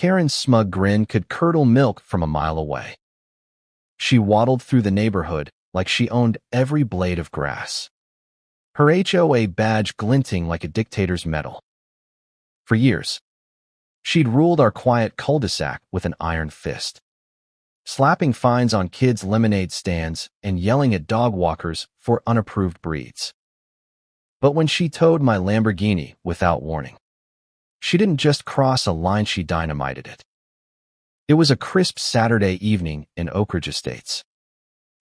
Karen's smug grin could curdle milk from a mile away. She waddled through the neighborhood like she owned every blade of grass, her HOA badge glinting like a dictator's medal. For years, she'd ruled our quiet cul-de-sac with an iron fist, slapping fines on kids' lemonade stands and yelling at dog walkers for unapproved breeds. But when she towed my Lamborghini without warning, she didn't just cross a line, she dynamited it. It was a crisp Saturday evening in Oak Ridge Estates,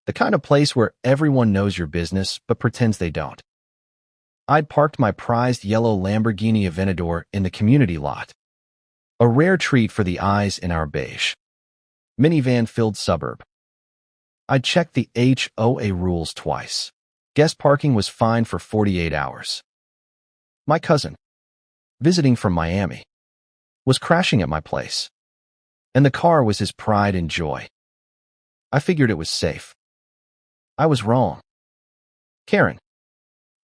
the kind of place where everyone knows your business but pretends they don't. I'd parked my prized yellow Lamborghini Aventador in the community lot, a rare treat for the eyes in our beige, minivan-filled suburb. I'd checked the HOA rules twice. Guest parking was fine for 48 hours. My cousin, visiting from Miami, was crashing at my place, and the car was his pride and joy. I figured it was safe. I was wrong. Karen,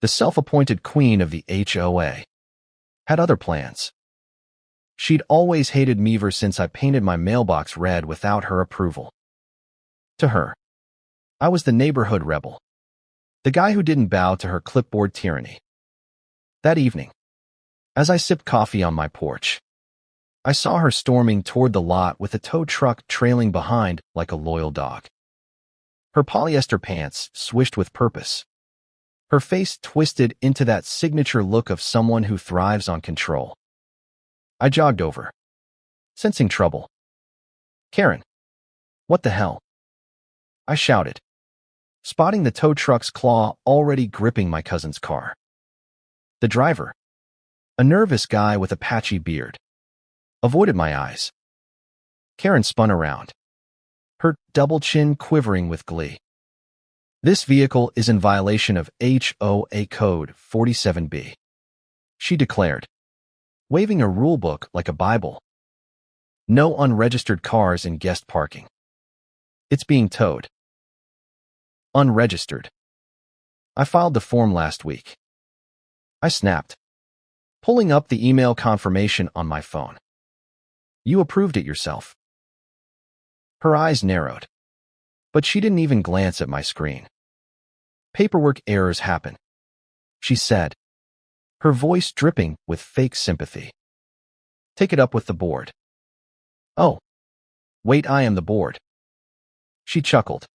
the self-appointed queen of the HOA, had other plans. She'd always hated me ever since I painted my mailbox red without her approval. To her, I was the neighborhood rebel, the guy who didn't bow to her clipboard tyranny. That evening, as I sipped coffee on my porch, I saw her storming toward the lot with a tow truck trailing behind like a loyal dog. Her polyester pants swished with purpose, her face twisted into that signature look of someone who thrives on control. I jogged over, sensing trouble. "Karen, what the hell?" I shouted, spotting the tow truck's claw already gripping my cousin's car. The driver, a nervous guy with a patchy beard, avoided my eyes. Karen spun around, her double chin quivering with glee. "This vehicle is in violation of HOA Code 47B," she declared, waving a rulebook like a Bible. "No unregistered cars in guest parking. It's being towed." Unregistered. I filed the form last week. I snapped, pulling up the email confirmation on my phone. "You approved it yourself." Her eyes narrowed, but she didn't even glance at my screen. "Paperwork errors happen," she said, her voice dripping with fake sympathy. "Take it up with the board." "Oh, wait, I am the board." She chuckled,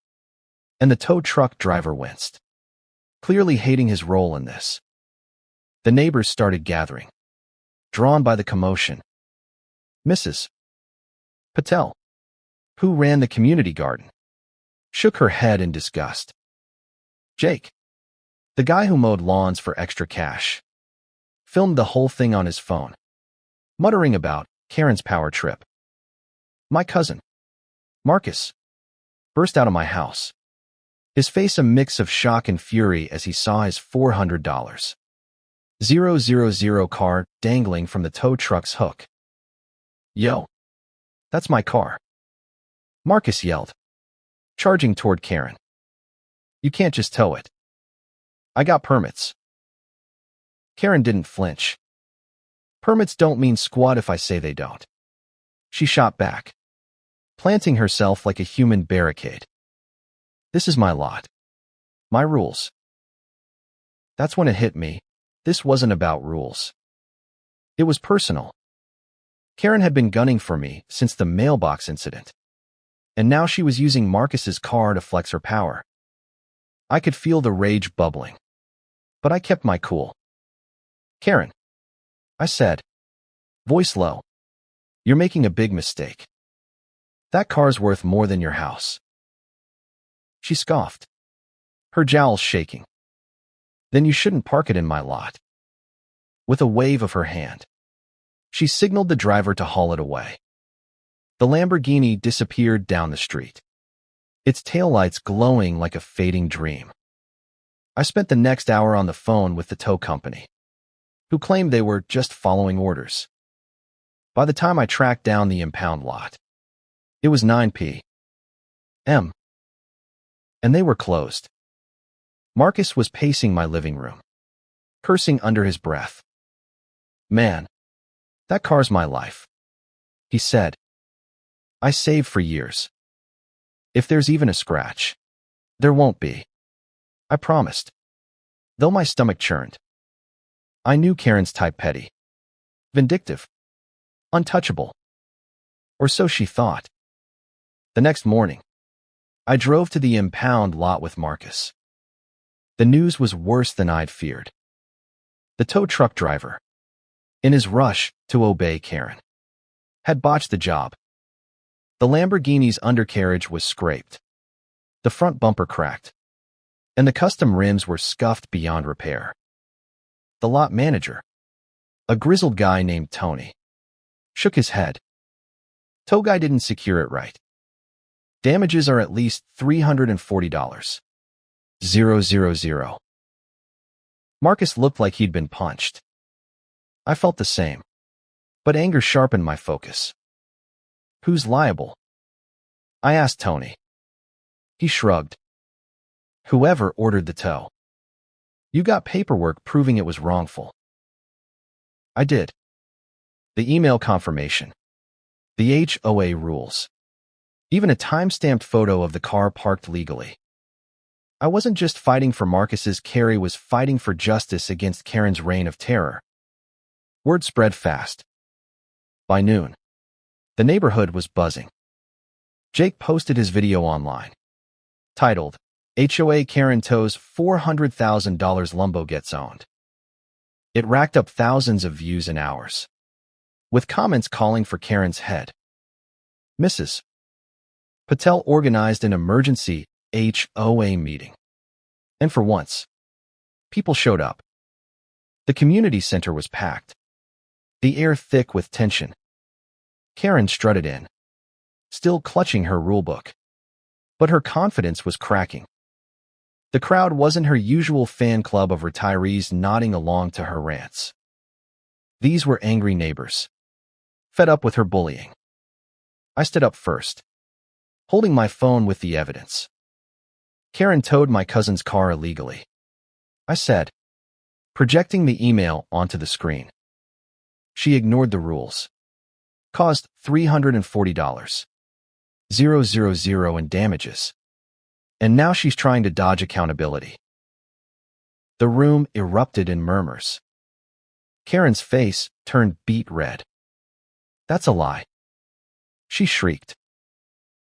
and the tow truck driver winced, clearly hating his role in this. The neighbors started gathering, drawn by the commotion. Mrs. Patel, who ran the community garden, shook her head in disgust. Jake, the guy who mowed lawns for extra cash, filmed the whole thing on his phone, muttering about Karen's power trip. My cousin, Marcus, burst out of my house, his face a mix of shock and fury as he saw his $400 000 car dangling from the tow truck's hook. "Yo, that's my car," Marcus yelled, charging toward Karen. "You can't just tow it. I got permits." Karen didn't flinch. "Permits don't mean squat if I say they don't." She shot back, planting herself like a human barricade. "This is my lot. My rules." That's when it hit me. This wasn't about rules. It was personal. Karen had been gunning for me since the mailbox incident, and now she was using Marcus's car to flex her power. I could feel the rage bubbling, but I kept my cool. "Karen," I said, voice low, "you're making a big mistake. That car's worth more than your house." She scoffed, her jowls shaking. "Then you shouldn't park it in my lot." With a wave of her hand, she signaled the driver to haul it away. The Lamborghini disappeared down the street, its taillights glowing like a fading dream. I spent the next hour on the phone with the tow company, who claimed they were just following orders. By the time I tracked down the impound lot, it was 9 p.m., and they were closed. Marcus was pacing my living room, cursing under his breath. "Man, that car's my life. He said, I saved for years. If there's even a scratch, there won't be. I promised. Though my stomach churned. I knew Karen's type: petty, vindictive, untouchable. Or so she thought. The next morning, I drove to the impound lot with Marcus. The news was worse than I'd feared. The tow truck driver, in his rush to obey Karen, had botched the job. The Lamborghini's undercarriage was scraped, the front bumper cracked, and the custom rims were scuffed beyond repair. The lot manager, a grizzled guy named Tony, shook his head. Tow guy didn't secure it right. Damages are at least $340. 000. Marcus looked like he'd been punched. I felt the same, but anger sharpened my focus. Who's liable? I asked Tony. He shrugged. Whoever ordered the tow. You got paperwork proving it was wrongful. I did. The email confirmation. The HOA rules. Even a time-stamped photo of the car parked legally. I wasn't just fighting for Marcus's, Carrie was fighting for justice against Karen's reign of terror. Word spread fast. By noon, the neighborhood was buzzing. Jake posted his video online, titled, HOA Karen tows $400,000 Lumbo gets owned. It racked up thousands of views in hours, with comments calling for Karen's head. Mrs. Patel organized an emergency HOA meeting. And for once, people showed up. The community center was packed, the air thick with tension. Karen strutted in, still clutching her rulebook. But her confidence was cracking. The crowd wasn't her usual fan club of retirees nodding along to her rants. These were angry neighbors, fed up with her bullying. I stood up first, holding my phone with the evidence. Karen towed my cousin's car illegally, I said, projecting the email onto the screen. She ignored the rules. Caused $340. 000 in damages. And now she's trying to dodge accountability. The room erupted in murmurs. Karen's face turned beet red. That's a lie. She shrieked.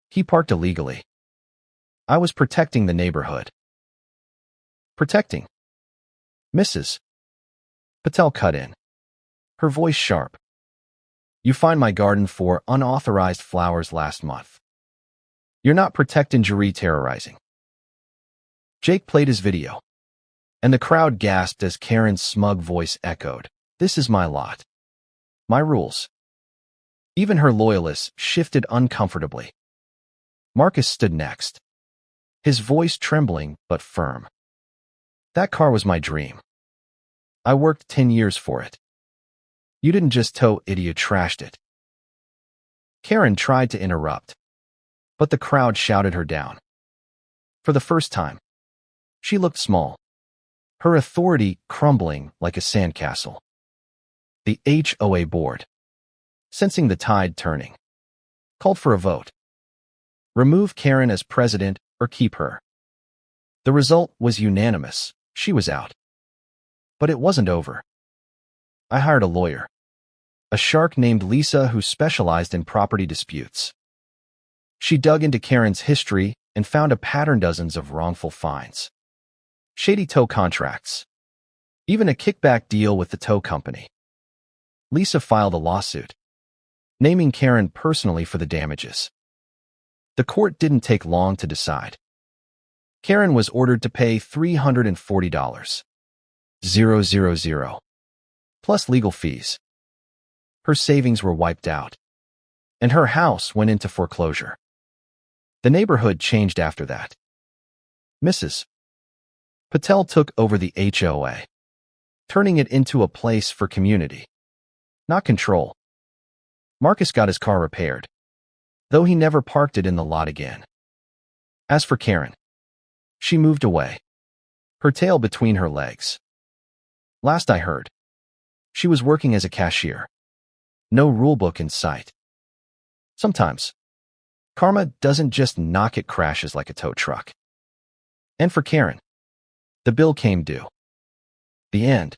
He parked illegally. I was protecting the neighborhood. Protecting. Mrs. Patel cut in, her voice sharp. You fined my garden for unauthorized flowers last month. You're not protecting jury terrorizing. Jake played his video, and the crowd gasped as Karen's smug voice echoed. This is my lot. My rules. Even her loyalists shifted uncomfortably. Marcus stood next, his voice trembling but firm. That car was my dream. I worked 10 years for it. You didn't just tow it, you trashed it. Karen tried to interrupt, but the crowd shouted her down. For the first time, she looked small, her authority crumbling like a sandcastle. The HOA board, sensing the tide turning, called for a vote. Remove Karen as president or keep her. The result was unanimous. She was out. But it wasn't over. I hired a lawyer, a shark named Lisa who specialized in property disputes. She dug into Karen's history and found a pattern: dozens of wrongful fines, shady tow contracts, even a kickback deal with the tow company. Lisa filed a lawsuit, naming Karen personally for the damages. The court didn't take long to decide. Karen was ordered to pay $340. 000. Plus legal fees. Her savings were wiped out, and her house went into foreclosure. The neighborhood changed after that. Mrs. Patel took over the HOA, turning it into a place for community, not control. Marcus got his car repaired, though he never parked it in the lot again. As for Karen, she moved away, her tail between her legs. Last I heard, she was working as a cashier. No rulebook in sight. Sometimes, karma doesn't just knock, it crashes like a tow truck. And for Karen, the bill came due. The end.